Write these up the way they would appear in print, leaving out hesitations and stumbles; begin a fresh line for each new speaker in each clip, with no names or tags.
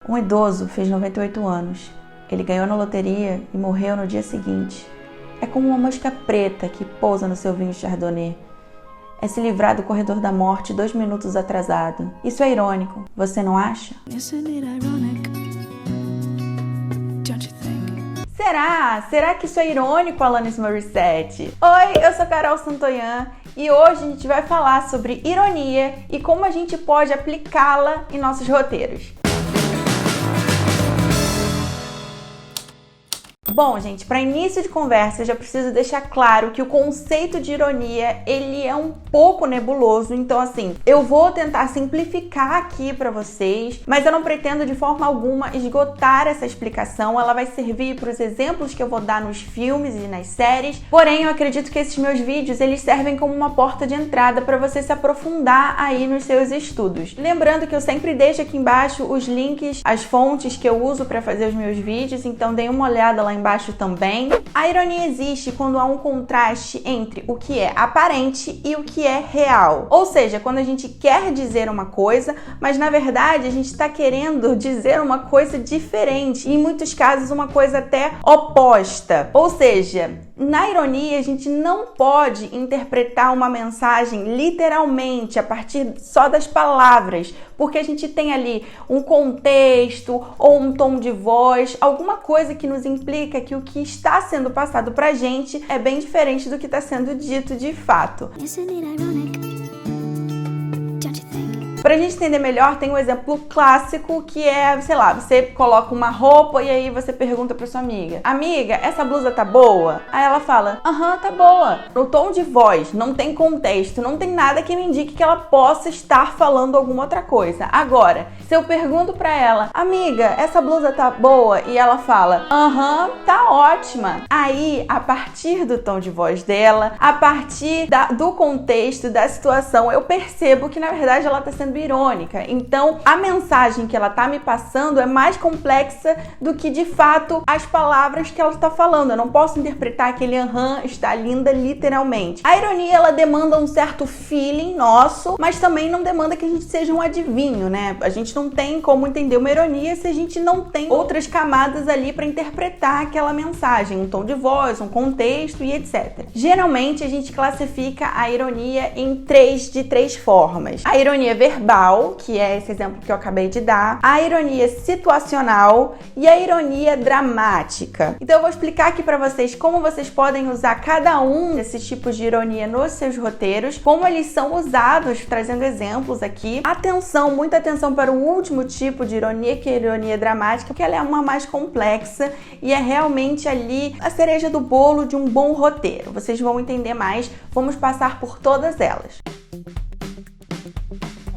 Um idoso fez 98 anos. Ele ganhou na loteria e morreu no dia seguinte. É como uma mosca preta que pousa no seu vinho chardonnay. É se livrar do corredor da morte 2 minutos atrasado. Isso é irônico, você não acha? Será que isso é irônico, Alanis Morissette? Oi, eu sou Carol Santoyan e hoje a gente vai falar sobre ironia e como a gente pode aplicá-la em nossos roteiros. Bom, gente, para início de conversa, eu já preciso deixar claro que o conceito de ironia, ele é um pouco nebuloso, então assim, eu vou tentar simplificar aqui para vocês, mas eu não pretendo de forma alguma esgotar essa explicação, ela vai servir para os exemplos que eu vou dar nos filmes e nas séries, porém eu acredito que esses meus vídeos, eles servem como uma porta de entrada para você se aprofundar aí nos seus estudos. Lembrando que eu sempre deixo aqui embaixo os links, as fontes que eu uso para fazer os meus vídeos, então dê uma olhada lá embaixo também. A ironia existe quando há um contraste entre o que é aparente e o que é real. Ou seja, quando a gente quer dizer uma coisa, mas na verdade a gente está querendo dizer uma coisa diferente. E em muitos casos uma coisa até oposta. Ou seja, na ironia a gente não pode interpretar uma mensagem literalmente a partir só das palavras, porque a gente tem ali um contexto ou um tom de voz, alguma coisa que nos implica que o que está sendo passado pra gente é bem diferente do que está sendo dito de fato. Pra gente entender melhor, tem um exemplo clássico que é, sei lá, você coloca uma roupa e aí você pergunta pra sua amiga: amiga, essa blusa tá boa? Aí ela fala: aham, tá boa. No tom de voz, não tem contexto, não tem nada que me indique que ela possa estar falando alguma outra coisa. Agora, se eu pergunto pra ela: amiga, essa blusa tá boa? E ela fala: aham, tá ótima. Aí, a partir do tom de voz dela, a partir do contexto, da situação, eu percebo que na verdade ela tá sendo irônica. Então, a mensagem que ela tá me passando é mais complexa do que de fato as palavras que ela está falando. Eu não posso interpretar aquele aham, está linda, literalmente. A ironia, ela demanda um certo feeling nosso, mas também não demanda que a gente seja um adivinho, né? A gente não tem como entender uma ironia se a gente não tem outras camadas ali para interpretar aquela mensagem, um tom de voz, um contexto e etc. Geralmente, a gente classifica a ironia em três formas. A ironia verbal, que é esse exemplo que eu acabei de dar, a ironia situacional e a ironia dramática. Então eu vou explicar aqui para vocês como vocês podem usar cada um desses tipos de ironia nos seus roteiros, como eles são usados, trazendo exemplos aqui. Atenção, muita atenção para o último tipo de ironia, que é a ironia dramática, porque ela é uma mais complexa e é realmente ali a cereja do bolo de um bom roteiro. Vocês vão entender mais, vamos passar por todas elas.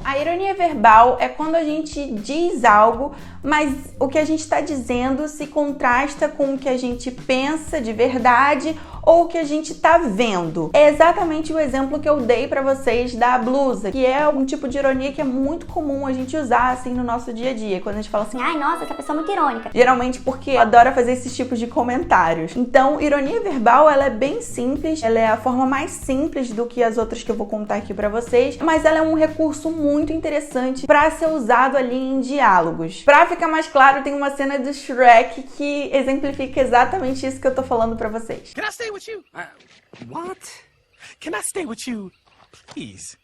A ironia verbal é quando a gente diz algo, mas o que a gente está dizendo se contrasta com o que a gente pensa de verdade ou o que a gente está vendo. É exatamente o exemplo que eu dei para vocês da blusa, que é um tipo de ironia que é muito comum a gente usar assim no nosso dia a dia, quando a gente fala assim:
ai, nossa, essa pessoa é muito irônica.
Geralmente porque adora fazer esses tipos de comentários. Então, ironia verbal, ela é bem simples, ela é a forma mais simples do que as outras que eu vou contar aqui para vocês, mas ela é um recurso muito interessante para ser usado ali em diálogos. Para ficar mais claro, tem uma cena do Shrek que exemplifica exatamente isso que eu tô falando para vocês.
Can I stay with you? What? Can I stay with you, please?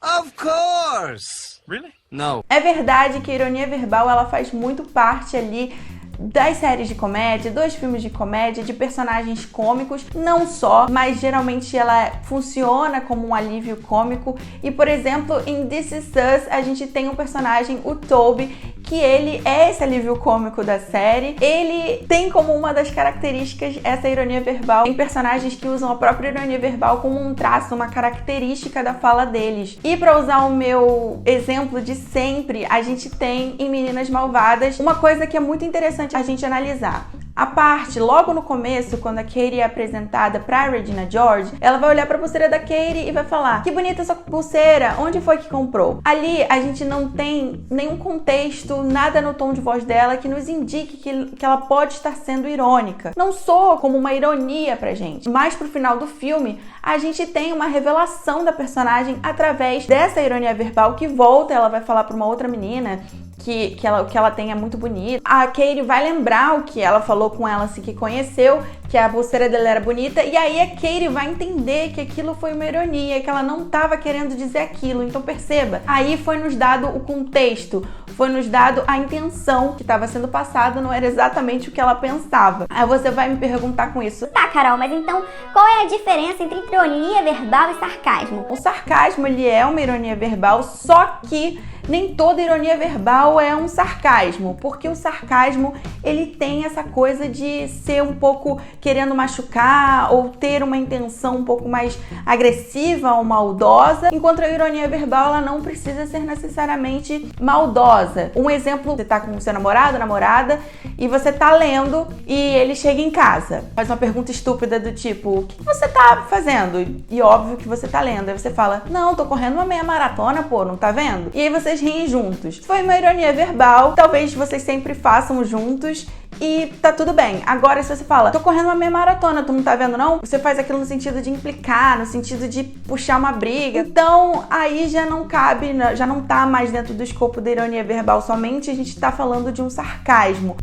Of course! Really? No.
É verdade que a ironia verbal, ela faz muito parte ali das séries de comédia, dos filmes de comédia, de personagens cômicos, não só, mas geralmente ela funciona como um alívio cômico. E, por exemplo, em This Is Us, a gente tem um personagem, o Toby, que ele é esse alívio cômico da série. Ele tem como uma das características essa ironia verbal. Tem personagens que usam a própria ironia verbal como um traço, uma característica da fala deles. E para usar o meu exemplo de sempre, a gente tem em Meninas Malvadas uma coisa que é muito interessante a gente analisar. A parte, logo no começo, quando a Katie é apresentada pra Regina George, ela vai olhar pra pulseira da Katie e vai falar: que bonita essa pulseira, onde foi que comprou? Ali a gente não tem nenhum contexto, nada no tom de voz dela que nos indique que ela pode estar sendo irônica. Não soa como uma ironia pra gente. Mas pro final do filme, a gente tem uma revelação da personagem através dessa ironia verbal que volta, ela vai falar pra uma outra menina que o que ela tem é muito bonito. A Katie vai lembrar o que ela falou com ela assim que conheceu, que a pulseira dela era bonita, e aí a Katie vai entender que aquilo foi uma ironia, que ela não estava querendo dizer aquilo. Então perceba, aí foi nos dado o contexto, foi nos dado a intenção que estava sendo passada, não era exatamente o que ela pensava. Aí você vai me perguntar com isso:
tá, Carol, mas então qual é a diferença entre ironia verbal e sarcasmo?
O sarcasmo, ele é uma ironia verbal, só que nem toda ironia verbal é um sarcasmo, porque o sarcasmo, ele tem essa coisa de ser um pouco querendo machucar ou ter uma intenção um pouco mais agressiva ou maldosa, enquanto a ironia verbal, ela não precisa ser necessariamente maldosa. Um exemplo: você tá com o seu namorado, namorada, e você tá lendo e ele chega em casa, faz uma pergunta estúpida do tipo: o que você tá fazendo? E óbvio que você tá lendo. Aí você fala: não, tô correndo uma meia maratona, pô, não tá vendo? E aí vocês riem juntos. Foi uma ironia verbal, talvez vocês sempre façam juntos e tá tudo bem. Agora, se você fala: tô correndo uma meia maratona, tu não tá vendo não? Você faz aquilo no sentido de implicar, no sentido de puxar uma briga. Então, aí já não cabe, já não tá mais dentro do escopo da ironia verbal somente, a gente tá falando de um sarcasmo.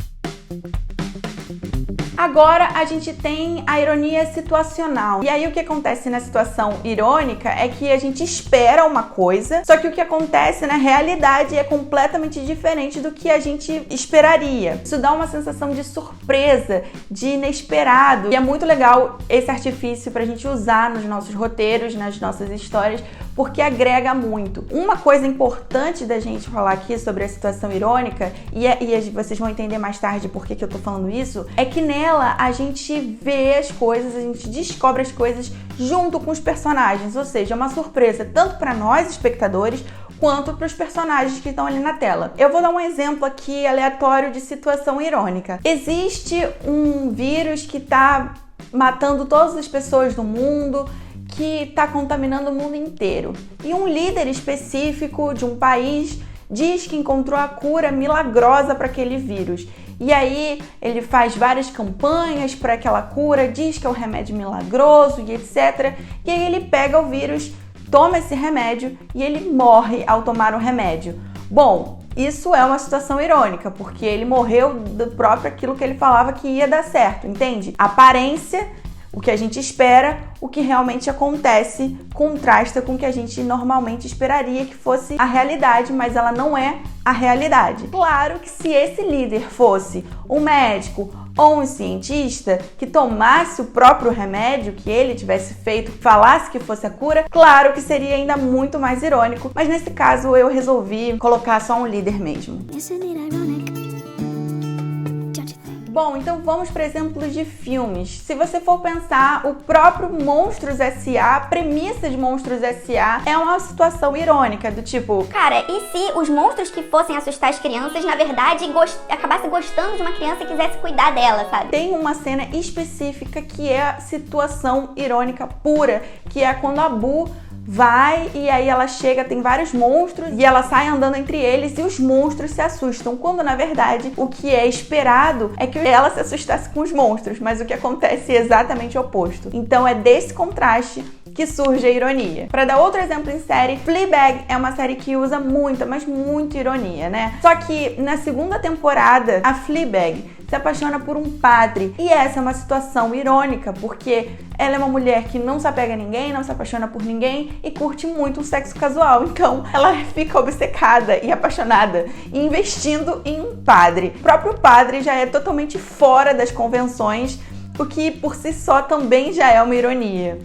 Agora a gente tem a ironia situacional. E aí o que acontece na situação irônica é que a gente espera uma coisa, só que o que acontece na realidade é completamente diferente do que a gente esperaria. Isso dá uma sensação de surpresa, de inesperado. E é muito legal esse artifício pra gente usar nos nossos roteiros, nas nossas histórias, porque agrega muito. Uma coisa importante da gente falar aqui sobre a situação irônica, e vocês vão entender mais tarde por que eu tô falando isso, é que nela a gente vê as coisas, a gente descobre as coisas junto com os personagens, ou seja, é uma surpresa tanto para nós, espectadores, quanto para os personagens que estão ali na tela. Eu vou dar um exemplo aqui aleatório de situação irônica. Existe um vírus que tá matando todas as pessoas do mundo, que está contaminando o mundo inteiro. E um líder específico de um país diz que encontrou a cura milagrosa para aquele vírus. E aí ele faz várias campanhas para aquela cura, diz que é um remédio milagroso e etc. E aí ele pega o vírus, toma esse remédio e ele morre ao tomar o remédio. Bom, isso é uma situação irônica, porque ele morreu do próprio aquilo que ele falava que ia dar certo, entende? Aparência, o que a gente espera, o que realmente acontece, contrasta com o que a gente normalmente esperaria que fosse a realidade, mas ela não é a realidade. Claro que se esse líder fosse um médico ou um cientista que tomasse o próprio remédio que ele tivesse feito, falasse que fosse a cura, claro que seria ainda muito mais irônico, mas nesse caso eu resolvi colocar só um líder mesmo. Bom, então vamos para exemplos de filmes. Se você for pensar, o próprio Monstros S.A., a premissa de Monstros S.A. é uma situação irônica, do tipo...
Cara, e se os monstros que fossem assustar as crianças, na verdade, acabassem gostando de uma criança e quisesse cuidar dela, sabe?
Tem uma cena específica que é a situação irônica pura, que é quando a Boo vai e aí ela chega, tem vários monstros e ela sai andando entre eles e os monstros se assustam, quando na verdade o que é esperado é que ela se assustasse com os monstros, mas o que acontece é exatamente o oposto. Então é desse contraste que surge a ironia. Para dar outro exemplo em série, Fleabag é uma série que usa muita, mas muita ironia, né? Só que na segunda temporada, a Fleabag se apaixona por um padre. E essa é uma situação irônica, porque ela é uma mulher que não se apega a ninguém, não se apaixona por ninguém e curte muito o sexo casual. Então, ela fica obcecada e apaixonada e investindo em um padre. O próprio padre já é totalmente fora das convenções, o que por si só também já é uma ironia.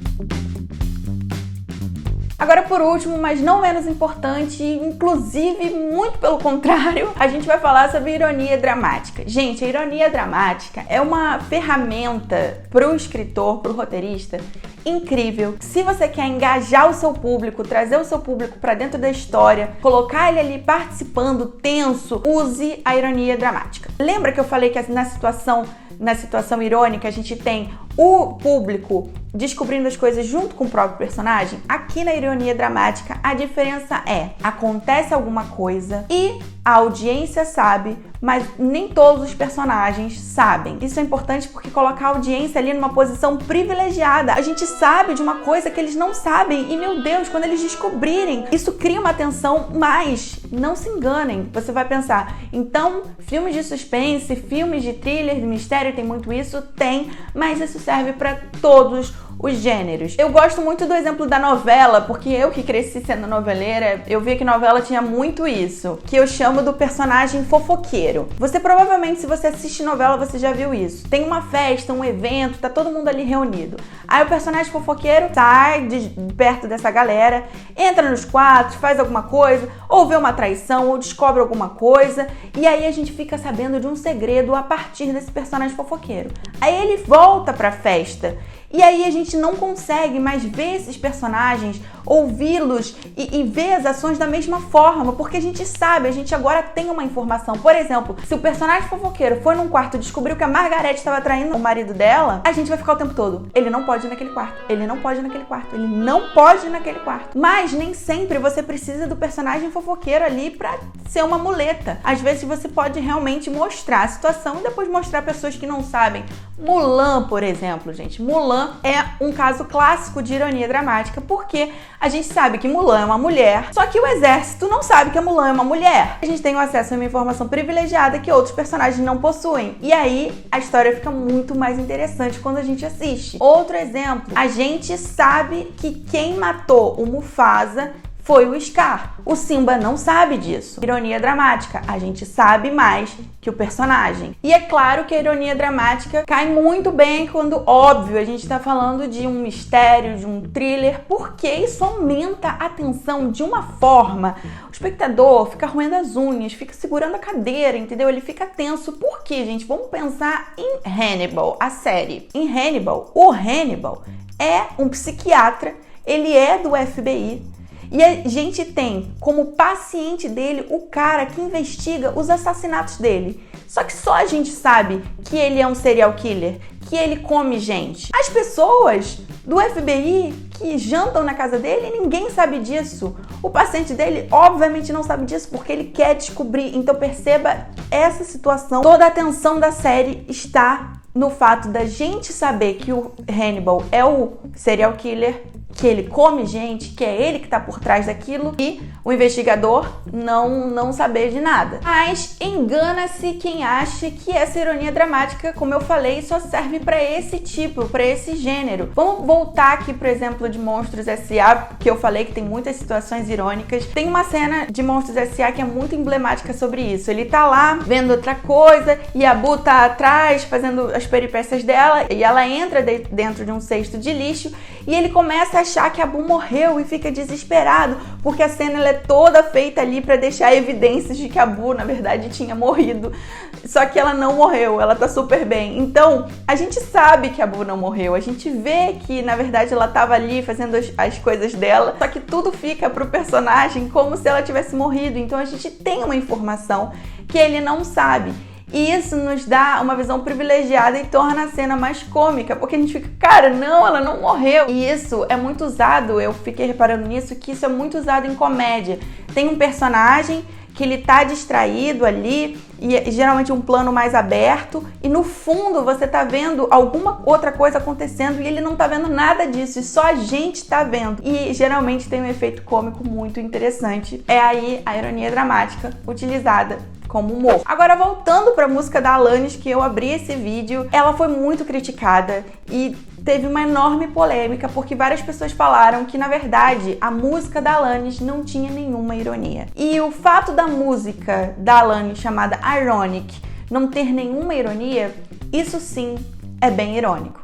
Agora, por último, mas não menos importante, inclusive muito pelo contrário, a gente vai falar sobre ironia dramática. Gente, a ironia dramática é uma ferramenta para o escritor, para o roteirista, incrível. Se você quer engajar o seu público, trazer o seu público para dentro da história, colocar ele ali participando, tenso, use a ironia dramática. Lembra que eu falei que na situação irônica a gente tem o público descobrindo as coisas junto com o próprio personagem. Aqui na ironia dramática, a diferença é: acontece alguma coisa e a audiência sabe, mas nem todos os personagens sabem. Isso é importante porque coloca a audiência ali numa posição privilegiada. A gente sabe de uma coisa que eles não sabem e, meu Deus, quando eles descobrirem, isso cria uma tensão, mas não se enganem. Você vai pensar, então, filmes de suspense, filmes de thriller, de mistério, tem muito isso? Tem, mas isso serve para todos os gêneros. Eu gosto muito do exemplo da novela, porque eu que cresci sendo noveleira, eu vi que novela tinha muito isso, que eu chamo do personagem fofoqueiro. Você provavelmente, se você assiste novela, você já viu isso. Tem uma festa, um evento, tá todo mundo ali reunido. Aí o personagem fofoqueiro sai de perto dessa galera, entra nos quartos, faz alguma coisa, ou vê uma traição, ou descobre alguma coisa, e aí a gente fica sabendo de um segredo a partir desse personagem fofoqueiro. Aí ele volta pra festa, e aí a gente não consegue mais ver esses personagens, ouvi-los e ver as ações da mesma forma, porque a gente sabe, a gente agora tem uma informação. Por exemplo, se o personagem fofoqueiro foi num quarto e descobriu que a Margareth estava traindo o marido dela, a gente vai ficar o tempo todo: ele não pode ir naquele quarto, ele não pode ir naquele quarto, ele não pode ir naquele quarto. Mas nem sempre você precisa do personagem fofoqueiro ali pra ser uma muleta. Às vezes você pode realmente mostrar a situação e depois mostrar pessoas que não sabem. Mulan, por exemplo, gente. Mulan é um caso clássico de ironia dramática, porque a gente sabe que Mulan é uma mulher, só que o exército não sabe que a Mulan é uma mulher. A gente tem acesso a uma informação privilegiada que outros personagens não possuem. E aí a história fica muito mais interessante quando a gente assiste. Outro exemplo, a gente sabe que quem matou o Mufasa foi o Scar. O Simba não sabe disso. Ironia dramática, a gente sabe mais que o personagem. E é claro que a ironia dramática cai muito bem quando, óbvio, a gente tá falando de um mistério, de um thriller, porque isso aumenta a tensão de uma forma. O espectador fica roendo as unhas, fica segurando a cadeira, entendeu? Ele fica tenso. Por quê, gente? Vamos pensar em Hannibal, a série. Em Hannibal, o Hannibal é um psiquiatra, ele é do FBI, e a gente tem como paciente dele o cara que investiga os assassinatos dele. Só que só a gente sabe que ele é um serial killer, que ele come gente. As pessoas do FBI que jantam na casa dele, ninguém sabe disso. O paciente dele, obviamente, não sabe disso porque ele quer descobrir. Então perceba essa situação. Toda a atenção da série está no fato da gente saber que o Hannibal é o serial killer, que ele come gente, que é ele que tá por trás daquilo, e o investigador não saber de nada. Mas engana-se quem acha que essa ironia dramática, como eu falei, só serve para esse tipo, para esse gênero. Vamos voltar aqui pro exemplo de Monstros S.A., que eu falei que tem muitas situações irônicas. Tem uma cena de Monstros S.A. que é muito emblemática sobre isso. Ele tá lá vendo outra coisa e a Bu tá atrás fazendo as peripécias dela, e ela entra dentro de um cesto de lixo e ele começa a achar que a Bu morreu e fica desesperado, porque a cena ela é toda feita ali para deixar evidências de que a Bu, na verdade, tinha morrido. Só que ela não morreu, ela tá super bem. Então, a gente sabe que a Bu não morreu, a gente vê que, na verdade, ela tava ali fazendo as coisas dela, só que tudo fica pro personagem como se ela tivesse morrido. Então, a gente tem uma informação que ele não sabe. E isso nos dá uma visão privilegiada e torna a cena mais cômica, porque a gente fica, cara, não, ela não morreu. E isso é muito usado, eu fiquei reparando nisso, que isso é muito usado em comédia. Tem um personagem que ele tá distraído ali, e geralmente um plano mais aberto, e no fundo você tá vendo alguma outra coisa acontecendo e ele não tá vendo nada disso, e só a gente tá vendo. E geralmente tem um efeito cômico muito interessante. É aí a ironia dramática utilizada como humor. Agora, voltando para a música da Alanis, que eu abri esse vídeo, ela foi muito criticada e teve uma enorme polêmica, porque várias pessoas falaram que, na verdade, a música da Alanis não tinha nenhuma ironia. E o fato da música da Alanis, chamada Ironic, não ter nenhuma ironia, isso sim é bem irônico.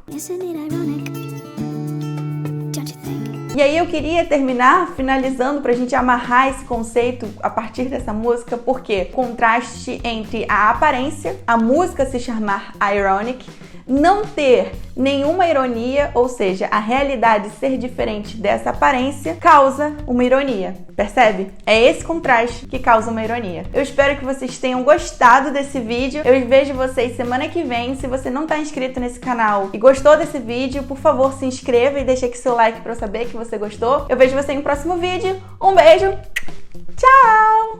E aí eu queria terminar finalizando pra gente amarrar esse conceito a partir dessa música, porque contraste entre a aparência, a música se chamar Ironic, não ter nenhuma ironia, ou seja, a realidade ser diferente dessa aparência, causa uma ironia, percebe? É esse contraste que causa uma ironia. Eu espero que vocês tenham gostado desse vídeo. Eu vejo vocês semana que vem. Se você não está inscrito nesse canal e gostou desse vídeo, por favor, se inscreva e deixe aqui seu like para eu saber que você gostou. Eu vejo você em um próximo vídeo. Um beijo, tchau!